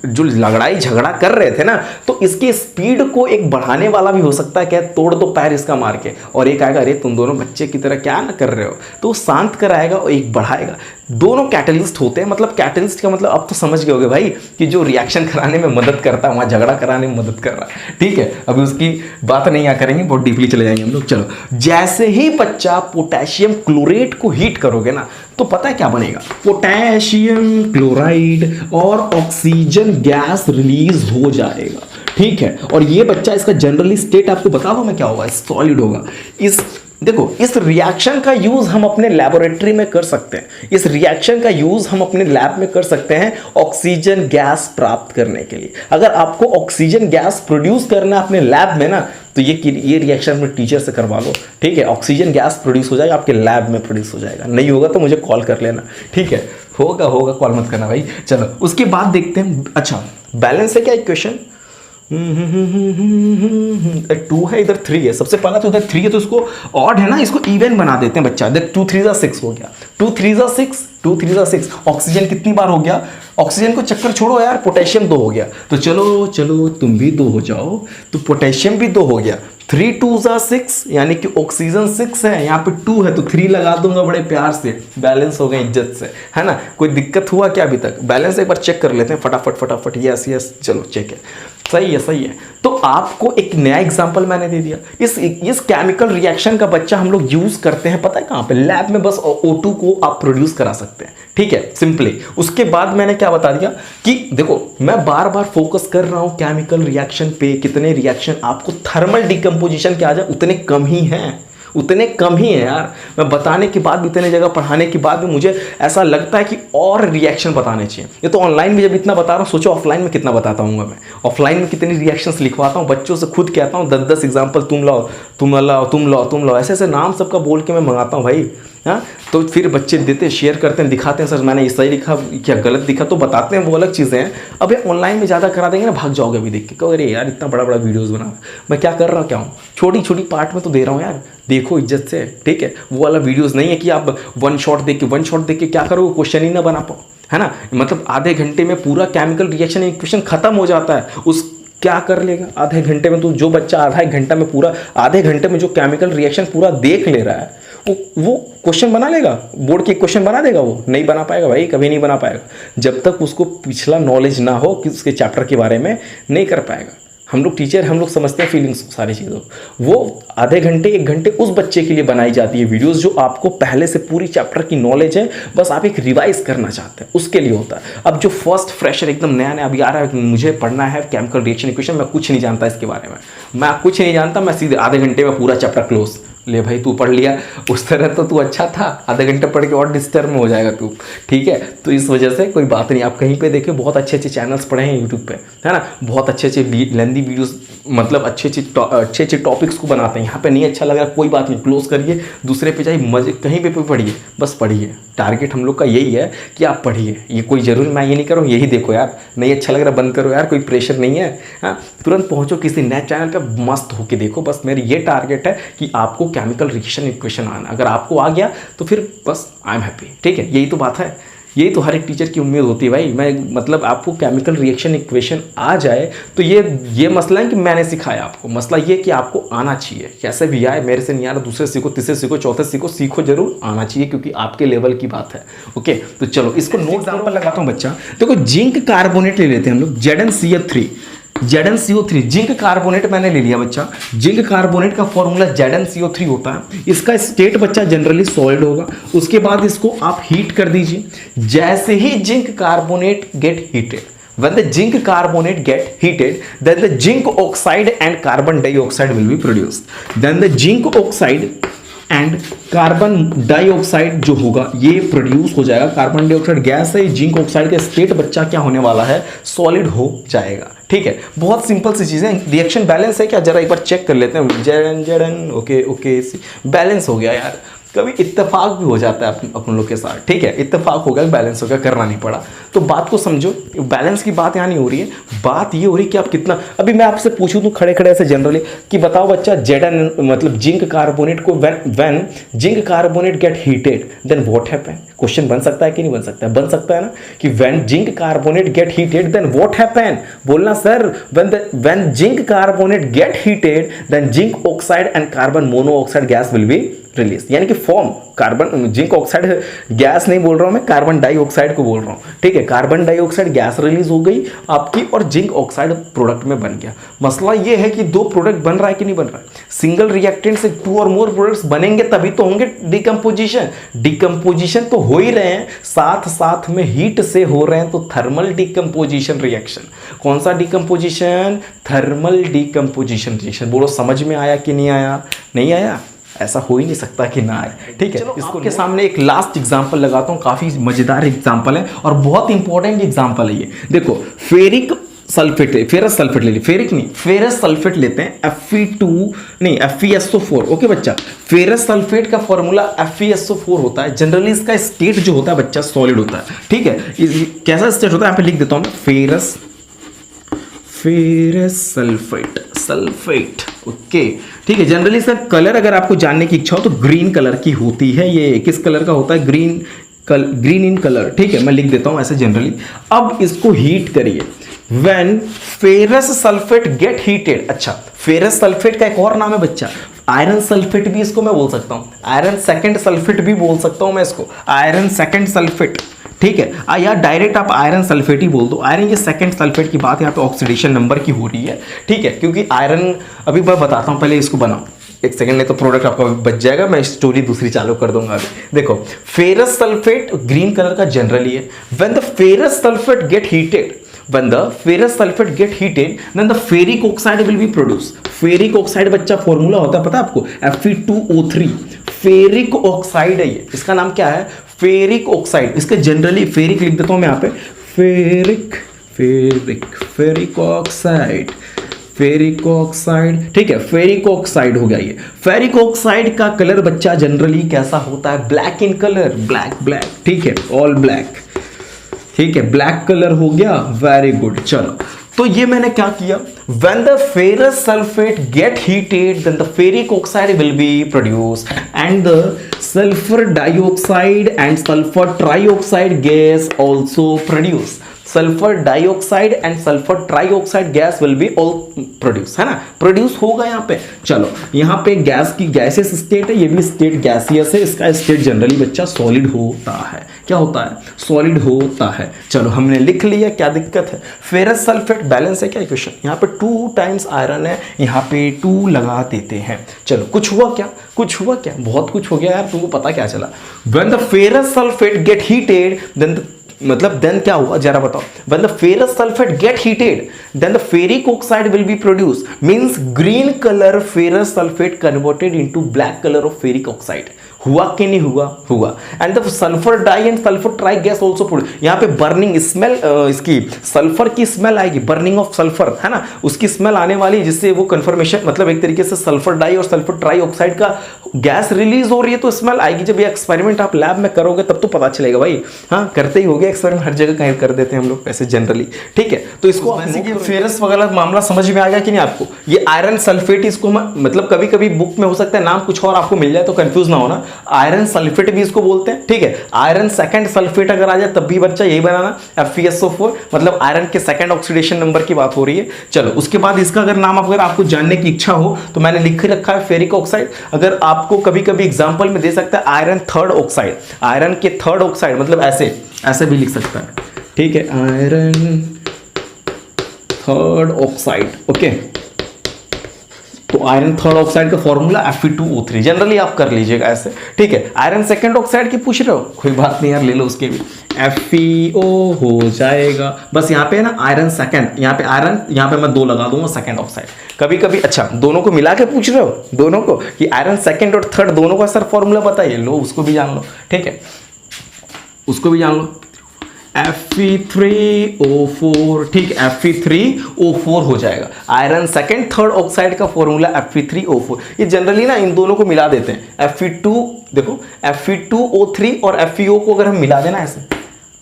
लड़ाई झगड़ा कर रहे थे ना, तो इसकी स्पीड को एक बढ़ाने वाला भी हो सकता है, क्या तोड़ दो पैर इसका मार के, और एक आएगा अरे तुम दोनों बच्चे की तरह क्या ना कर रहे हो, तो शांत कराएगा और एक बढ़ाएगा। दोनों कैटलिस्ट होते हैं। मतलब कैटलिस्ट का मतलब अब तो समझ गए होगे भाई कि जो रिएक्शन कराने में मदद करता है वहां झगड़ा कराने में मदद कर रहा है, ठीक है। अभी उसकी बात नहीं करेंगे, बहुत डीपली चले जाएंगे हम लोग। चलो, जैसे ही बच्चा पोटेशियम क्लोरेट को हीट करोगे ना, तो पता है क्या बनेगा? पोटेशियम क्लोराइड और ऑक्सीजन गैस रिलीज हो जाएगा, ठीक है। और ये बच्चा इसका जनरली स्टेट आपको बता दो मैं क्या होगा, सॉलिड होगा। देखो, इस रिएक्शन का यूज हम अपने लेबोरेटरी में कर सकते हैं। इस रिएक्शन का यूज हम अपने लैब में कर सकते हैं ऑक्सीजन गैस प्राप्त करने के लिए। अगर आपको ऑक्सीजन गैस प्रोड्यूस करना है अपने लैब में ना, तो ये रिएक्शन में टीचर से करवा लो, ठीक है। ऑक्सीजन गैस प्रोड्यूस हो जाएगा, आपके लैब में प्रोड्यूस हो जाएगा। नहीं होगा तो मुझे कॉल कर लेना, ठीक है। होगा कॉल मत करना भाई। चलो उसके बाद देखते हैं। अच्छा, बैलेंस है क्या इक्वेशन? 2 है, इधर 3 है। सबसे पहला तो इधर 3 है, तो इसको ऑड है ना, इसको इवन बना देते हैं बच्चा। देख 2 3 6 हो गया, 2 3 6, 2 3 6। ऑक्सीजन कितनी बार हो गया? ऑक्सीजन को चक्कर छोड़ो यार, पोटेशियम 2 हो गया। तो चलो चलो तुम भी 2 हो जाओ, तो पोटेशियम भी 2 हो गया। 3 2 6, यानी कि ऑक्सीजन 6 है, यहाँ पे 2 है, तो 3 लगा दूंगा बड़े प्यार से। बैलेंस हो गया इज्जत से, है ना। कोई दिक्कत हुआ क्या अभी तक? बैलेंस एक बार चेक कर लेते हैं फटाफट। यस, चलो चेक है, सही है। तो आपको एक नया एग्जांपल मैंने दे दिया। इस केमिकल रिएक्शन का बच्चा हम लोग यूज करते हैं पता है कहां पे? लैब में। बस O2 को आप प्रोड्यूस करा सकते हैं, ठीक है, सिंपली। उसके बाद मैंने क्या बता दिया कि देखो, मैं बार बार फोकस कर रहा हूं केमिकल रिएक्शन पे। कितने रिएक्शन आपको थर्मल डिकम्पोजिशन के आ जाए उतने कम ही हैं यार। मैं बताने के बाद भी, इतने जगह पढ़ाने के बाद भी मुझे ऐसा लगता है कि और रिएक्शन बताने चाहिए। ये तो ऑनलाइन में जब इतना बता रहा हूँ, सोचो ऑफलाइन में कितना बताता हूँ मैं। ऑफलाइन में कितनी रिएक्शंस लिखवाता हूँ, बच्चों से खुद कहता हूँ 10 एग्जाम्पल, तुम लाओ, ऐसे नाम सबका बोल के मैं मंगाता हूँ भाई। हाँ, तो फिर बच्चे देते, शेयर करते हैं, दिखाते हैं, सर मैंने ये सही लिखा, क्या गलत दिखा, तो बताते हैं, वो अलग चीज़ें हैं। अब ये ऑनलाइन में ज़्यादा करा देंगे ना, भाग जाओगे अभी देख के, कहो अरे यार इतना बड़ा वीडियोस बना, मैं क्या कर रहा हूँ, छोटी पार्ट में तो दे रहा हूँ यार, देखो इज्जत से, ठीक है। वो वाला वीडियोस नहीं है कि आप वन शॉट देख के क्या करोगे, क्वेश्चन ही ना बना पाओ, है ना। मतलब आधे घंटे में पूरा केमिकल रिएक्शन इक्वेशन खत्म हो जाता है। उस क्या कर लेगा आधे घंटे में? तो जो बच्चा आधे घंटे में जो केमिकल रिएक्शन पूरा देख ले रहा है, वो क्वेश्चन बना लेगा, बोर्ड के क्वेश्चन बना देगा? वो नहीं बना पाएगा भाई, कभी नहीं बना पाएगा। जब तक उसको पिछला नॉलेज ना हो कि उसके चैप्टर के बारे में, नहीं कर पाएगा। हम लोग टीचर, हम लोग समझते हैं फीलिंग्स, सारी चीज़ों। वो आधे घंटे 1 घंटे उस बच्चे के लिए बनाई जाती है वीडियोस जो आपको पहले से पूरी चैप्टर की नॉलेज है, बस आप एक रिवाइज करना चाहते हैं, उसके लिए होता है। अब जो फर्स्ट फ्रेशर एकदम नया अभी आ रहा है, मुझे पढ़ना है केमिकल रिएक्शन इक्वेशन, मैं कुछ नहीं जानता इसके बारे में, मैं कुछ नहीं जानता, मैं सीधे आधे घंटे में पूरा चैप्टर क्लोज, ले भाई तू पढ़ लिया, उस तरह तो तू अच्छा था, आधा घंटा पढ़ के और डिस्टर्ब में हो जाएगा तू, ठीक है। तो इस वजह से कोई बात नहीं, आप कहीं पे देखिए बहुत अच्छे अच्छे चैनल्स पढ़े हैं यूट्यूब पे, है ना, बहुत अच्छे अच्छे लेंदी वीडियोस, मतलब अच्छे अच्छे टॉपिक्स को बनाते हैं। यहाँ पे नहीं अच्छा लग रहा कोई बात नहीं, क्लोज करिए, दूसरे पे जाइए, मजे कहीं पे पढ़िए, बस पढ़िए। टारगेट हम लोग का यही है कि आप पढ़िए, ये कोई जरूरी मैं ये नहीं करूँ यही देखो यार, नहीं अच्छा लग रहा बंद करो यार, कोई प्रेशर नहीं है, हाँ तुरंत पहुँचो किसी नए चैनल पे, मस्त होके देखो। बस मेरी ये टारगेट है कि आपको केमिकल रिएक्शन इक्वेशन आना, अगर आपको आ गया तो फिर बस आई एम हैप्पी, ठीक है। यही तो बात है, यही तो हर एक टीचर की उम्मीद होती है भाई। मैं मतलब आपको केमिकल रिएक्शन इक्वेशन आ जाए तो ये मसला है कि मैंने सिखाया आपको, मसला ये कि आपको आना चाहिए, कैसे भी आए, मेरे से नहीं आ रहा, दूसरे सीखो, तीसरे सीखो, चौथे सीखो, सीखो जरूर, आना चाहिए, क्योंकि आपके लेवल की बात है। ओके, तो चलो इसको नोट एग्जांपल लगाता हूँ बच्चा। देखो जिंक कार्बोनेट ले लेते हैं हम लोग, ZnCl3, ZnCO3, जिंक कार्बोनेट मैंने ले लिया बच्चा। जिंक कार्बोनेट का फॉर्मूला ZnCO3 होता है। इसका स्टेट बच्चा जनरली सॉलिड होगा। उसके बाद इसको आप हीट कर दीजिए। जैसे ही zinc carbonate get heated, when the zinc carbonate get heated, then the zinc oxide and carbon dioxide will be produced. Then the zinc oxide and carbon dioxide जो होगा ये प्रोड्यूस हो जाएगा। कार्बन डाइऑक्साइड गैस है, zinc oxide का state बच्चा क्या होने वाला है, सॉलिड हो जाएगा, ठीक है। बहुत सिंपल सी चीज़ है। रिएक्शन बैलेंस है क्या, जरा एक बार चेक कर लेते हैं। जेडन ओके ओके, बैलेंस हो गया यार। कभी इत्तेफाक भी हो जाता है अपन लोग के साथ, ठीक है, इत्तेफाक हो गया, बैलेंस हो गया, करना नहीं पड़ा। तो बात को समझो, बैलेंस की बात यहाँ नहीं हो रही है, बात ये हो रही है कि आप कितना, अभी मैं आपसे पूछूं तो खड़े खड़े ऐसे जनरली कि बताओ बच्चा, जेडन मतलब जिंक कार्बोनेट को when zinc carbonate get heated then what happen. Question बन सकता है कि नहीं बन सकता है, बन सकता है ना, कि when zinc carbonate get heated then what happen. बोलना sir, when zinc carbonate get heated then zinc oxide and carbon monoxide gas will be release, यानी कि form carbon zinc oxide gas नहीं बोल रहा हूं मैं, कार्बन डाइऑक्साइड को बोल रहा हूं, ठीक है। कार्बन डाइऑक्साइड गैस रिलीज हो गई आपकी और जिंक ऑक्साइड प्रोडक्ट में बन गया। मसला ये है कि दो प्रोडक्ट बन रहा है कि नहीं बन रहा है। सिंगल रिएक्टेंट से 2 और मोर प्रोडक्ट्स बनेंगे तभी तो होंगे डिकम्पोजिशन। डिकम्पोजिशन तो हो ही रहे हैं, साथ साथ में हीट से हो रहे हैं, तो थर्मल डिकम्पोजिशन रिएक्शन। कौन सा डिकम्पोजिशन, थर्मल डिकम्पोजिशन रिएक्शन। बोलो समझ में आया कि नहीं आया, नहीं आया, ऐसा हो ही नहीं सकता कि ना आए, ठीक है। इसको के सामने एक लास्ट एग्जांपल लगाता हूं, काफी मजेदार एग्जांपल है और बहुत इंपॉर्टेंट एग्जांपल है ये। देखो फेरिक सल्फेट, फेरस सल्फेट ले ली, फेरिक नहीं, फेरस सल्फेट लेते हैं, Fe2 नहीं FeSO4। ओके बच्चा, फेरस सल्फेट का फॉर्मूला FeSO4 होता है। जनरली इसका स्टेट जो होता है बच्चा सॉलिड होता है, ठीक है। कैसा स्टेट होता है यहाँ पे लिख देता हूं, फेरस सल्फेट, ओके, ठीक है। जनरली इसका कलर अगर आपको जानने की इच्छा हो तो ग्रीन कलर की होती है। ये किस कलर का होता है, ग्रीन इन कलर, ठीक है। मैं लिख देता हूं ऐसे जनरली। अब इसको हीट करिए, when ferrous sulphate gate heated. अच्छा, फेरस सल्फेट का एक और नाम है बच्चा, आयरन सल्फेट भी इसको मैं बोल सकता हूं, आयरन सेकंड सल्फेट भी बोल सकता हूं मैं इसको, आयरन सेकंड सल्फेट, ठीक है। या डायरेक्ट आप आयरन सल्फेट ही बोल दो। आयरन ये सेकंड सल्फेट की बात यहाँ पे ऑक्सीडेशन नंबर की हो रही है, ठीक है, क्योंकि आयरन अभी मैं बताता हूँ, पहले इसको बनाओ, एक सेकंड, नहीं तो प्रोडक्ट आपका बच जाएगा, मैं स्टोरी दूसरी चालू कर दूंगा अभी। देखो फेरस सल्फेट ग्रीन कलर का जनरली है। When the ferrous sulphate gate heated, when the ferrous sulfate get heated then the ferric oxide will be produced। Ferric oxide बच्चा फॉर्मूला होता है पता है आपको, Fe2O3। फेरिक ऑक्साइड है ये, इसका नाम क्या है, फेरिक ऑक्साइड। इसका जनरली फेरिक लिख देता हूं मैं यहाँ पे, फेरिक ऑक्साइड, ठीक है। फेरिक ऑक्साइड हो गया ये। फेरिक ऑक्साइड का कलर बच्चा जनरली कैसा होता है, ब्लैक इन कलर, ब्लैक, ठीक है, ऑल ब्लैक, ठीक है, ब्लैक कलर हो गया, वेरी गुड। चलो, तो ये मैंने क्या किया, when the ferrous sulfate get heated then the ferric oxide will be produced and the sulfur dioxide and sulfur trioxide gas also produced। Sulphur dioxide and sulphur trioxide gas will be all produce, है ना, produce होगा यहाँ पे। चलो, यहाँ पे gas की gaseous state है, ये भी स्टेट गैसियस है। इसका स्टेट जनरली बच्चा सॉलिड होता है। क्या होता है, सॉलिड होता है। चलो, हमने लिख लिया, क्या दिक्कत है। फेरस सल्फेट बैलेंस है क्या इक्वेशन, यहाँ पे 2 टाइम्स आयरन है, यहाँ पे 2 लगा देते हैं। चलो, कुछ हुआ क्या, बहुत कुछ हो गया यार, तुमको पता क्या चला। When the ferrous sulfate get heated then मतलब देन क्या हुआ जरा बताओ, when the ferrous sulfate get heated then the ferric oxide will be produced, means green color ferrous sulfate converted into black color of ferric oxide। हुआ कि नहीं हुआ? हुआ। And the sulphur di and sulphur tri gas also produce, यहाँ पे burning smell, इसकी sulphur की smell आएगी, बर्निंग ऑफ सल्फर है ना, उसकी स्मेल आने वाली, जिससे वो कन्फर्मेशन, मतलब एक तरीके से सल्फर डाई और सल्फर ट्राई ऑक्साइड का गैस रिलीज हो रही है तो स्मेल आएगी। जब ये एक्सपेरिमेंट आप लैब में करोगे तब तो पता चलेगा भाई। हाँ, करते ही हो गया एक्सपेरिमेंट, हर जगह कहीं कर देते हैं हम लोग ऐसे जनरली, ठीक है। तो इसको वैसे कि फेरस वगैरह मामला समझ में आ गया कि नहीं आपको? ये आयरन सल्फेट, इसको मतलब कभी कभी बुक में हो सकता है नाम कुछ और आपको मिल जाए तो कंफ्यूज ना होना, आयरन सल्फेट भी इसको बोलते हैं, ठीक है। आयरन सेकंड सल्फेट अगर आ जाए तब भी बच्चा यही बनाना, FeSO4, मतलब आयरन के सेकंड ऑक्सीडेशन नंबर की बात हो रही है। चलो उसके बाद इसका अगर नाम अगर आपको जानने की इच्छा हो तो मैंने लिख रखा है फेरिक ऑक्साइड। अगर आपको कभी कभी एग्जांपल में दे सकता है आयरन थर्ड ऑक्साइड, आयरन के थर्ड ऑक्साइड, मतलब ऐसे ऐसे भी लिख सकता है, ठीक है, आयरन थर्ड ऑक्साइड, ओके। तो आयरन थर्ड ऑक्साइड का फॉर्मूला Fe2O3, जनरली आप कर लीजिएगा ऐसे, ठीक है। आयरन सेकंड ऑक्साइड की पूछ रहे हो, कोई बात नहीं यार, ले लो उसके भी, FeO हो जाएगा। बस यहाँ पे है ना आयरन सेकंड, यहाँ पे आयरन, यहाँ पे मैं 2 लगा दूंगा सेकंड ऑक्साइड। कभी कभी अच्छा दोनों को मिला के पूछ रहे हो, दोनों को कि आयरन सेकंड और थर्ड दोनों का सर फॉर्मूला बताइए, लो उसको भी जान लो, ठीक है, उसको भी जान लो, Fe3O4, ठीक है, Fe3O4 हो जाएगा। आयरन सेकंड थर्ड ऑक्साइड का फॉर्मूला Fe3O4, ये जनरली ना इन दोनों को मिला देते हैं। Fe2 देखो, Fe2O3 और FeO को अगर हम मिला देना ऐसे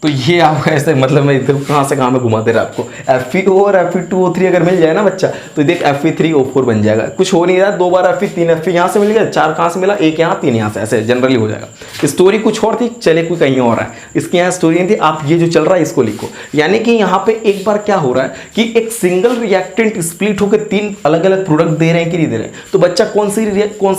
तो ये आपको ऐसे, मतलब मैं इधर कहाँ से कहाँ में घुमा दे रहा आपको, FeO और Fe2O3 अगर मिल जाए ना बच्चा तो देख Fe3O4 बन जाएगा। कुछ हो नहीं रहा, 2 बार Fe, 3 Fe यहाँ से मिल गया, 4 कहाँ से मिला, 1 यहाँ 3 यहाँ से, ऐसे जनरली हो जाएगा। स्टोरी कुछ और थी, चले कोई कहीं और है, इसकी यहाँ स्टोरी नहीं थी, आप ये जो चल रहा है इसको लिखो। यानी कि यहाँ पे एक बार क्या हो रहा है कि एक सिंगल रिएक्टेंट स्प्लिट होकर 3 अलग अलग प्रोडक्ट दे रहे हैं कि नहीं दे रहे हैं। तो बच्चा कौन सा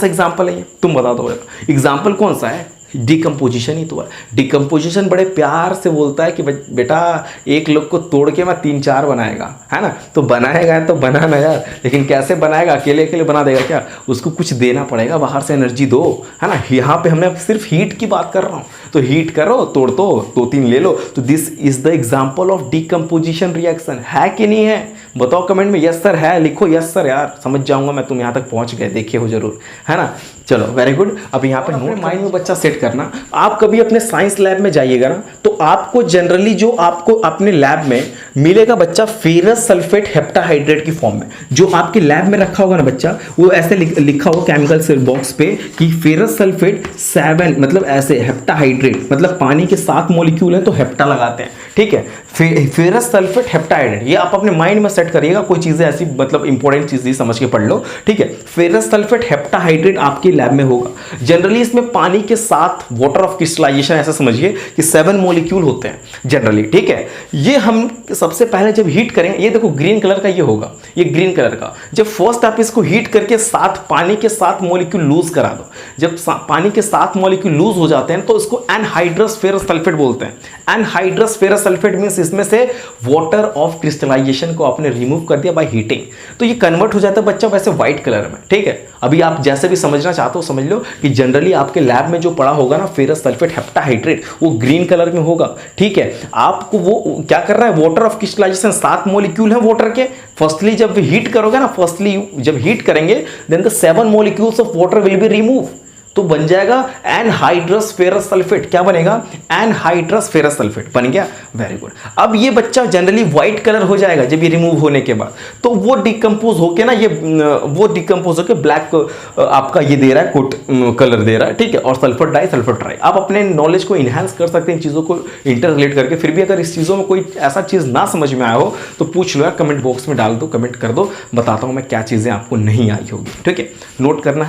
एग्जाम्पल है, तुम बता दो एग्जाम्पल कौन सा है? डिकम्पोजिशन ही तो है। डिकम्पोजिशन बड़े प्यार से बोलता है कि बेटा एक लोग को तोड़ के मैं 3-4 बनाएगा, है ना, तो बनाएगा तो बनाना यार, लेकिन कैसे बनाएगा? अकेले अकेले बना देगा क्या? उसको कुछ देना पड़ेगा, बाहर से एनर्जी दो, है ना। यहाँ पे हमने सिर्फ हीट की बात कर रहा हूँ, तो हीट करो, तोड़ दो, 2-3 ले लो। तो this is the example of decomposition reaction, है कि नहीं है? बताओ कमेंट में, यस सर है, लिखो यस सर यार, समझ जाऊंगा मैं तुम यहाँ तक पहुँच गए, देखे हो जरूर, है ना। चलो वेरी गुड। अब यहाँ पे नोट माइंड में बच्चा सेट करना, आप कभी अपने साइंस लैब में जाइएगा ना तो आपको जनरली जो आपको अपने लैब में मिलेगा बच्चा, फेरस सल्फेट हेप्टाहाइड्रेट की फॉर्म में, जो आपके लैब में रखा होगा ना बच्चा, वो ऐसे लिखा होगा केमिकल सेल बॉक्स पे कि फेरस सल्फेट 7, मतलब ऐसे हेप्टाहाइड्रेट, मतलब पानी के 7 मॉलिक्यूल हैं तो हेप्टा लगाते हैं, ठीक है। फेरस सल्फेट हेप्टाहाइड्रेट, ये आप अपने माइंड में सेट करिएगा, कोई चीजें ऐसी मतलब इंपॉर्टेंट चीजें समझ के पढ़ लो, ठीक है। फेरस सल्फेट हेप्टाहाइड्रेट आपके लैब में होगा। जनरली इसमें पानी के साथ वाटर ऑफ क्रिस्टलाइजेशन, ऐसा समझिए कि 7 मॉलिक्यूल होते हैं जनरली, ठीक है। ये हम सबसे पहले जब हीट करेंगे, ये देखो ग्रीन कलर का ये होगा, ये ग्रीन कलर का, जब फर्स्ट आप इसको हीट करके पानी के 7 मॉलिक्यूल लूज करा दो, जब पानी के 7 मॉलिक्यूल लूज हो जाते हैं तो इसको एनहाइड्रस फेरस सल्फेट बोलते हैं। एनहाइड्रस फेरस सल्फेट मींस इसमें से वाटर ऑफ क्रिस्टलाइजेशन को आपने रिमूव कर दिया बाय हीटिंग, तो ये कन्वर्ट हो जाता है बच्चा वैसे व्हाइट कलर में, ठीक है। अभी आप जैसे भी समझना चाहते हो समझ लो कि जनरली आपके लैब में जो पड़ा होगा ना फेरस सल्फेट हेप्टाहाइड्रेट, वो ग्रीन कलर में होगा, ठीक है। आपको वो क्या कर रहा है, वाटर ऑफ क्रिस्टलाइजेशन, 7 मॉलिक्यूल है वाटर के, फर्स्टली जब हीट करोगे ना, फर्स्टली जब हीट करेंगे then the 7 molecules of water will be remove, तो बन जाएगा एनहाइड्रस फेरस सल्फेट। क्या बनेगा? एनहाइड्रस फेरस सल्फेट बन गया। Very good. अब ये बच्चा जनरली व्हाइट कलर हो जाएगा जब ये रिमूव होने के बाद, तो वो डिकम्पोज होके ना, ये वो डिकम्पोज होके ब्लैक आपका ये दे रहा है, कोट कलर दे रहा है, ठीक है। और सल्फर डाई, सल्फर ट्राई, आप अपने नॉलेज को इनहेंस कर सकते हैं इन चीज़ों को इंटर रिलेट करके। फिर भी अगर इस चीज़ों में कोई ऐसा चीज़ ना समझ में आया हो तो पूछ लो यार, कमेंट बॉक्स में डाल दो, कमेंट कर दो, बताता हूँ मैं क्या चीज़ें आपको नहीं आई होगी, ठीक है। नोट करना है।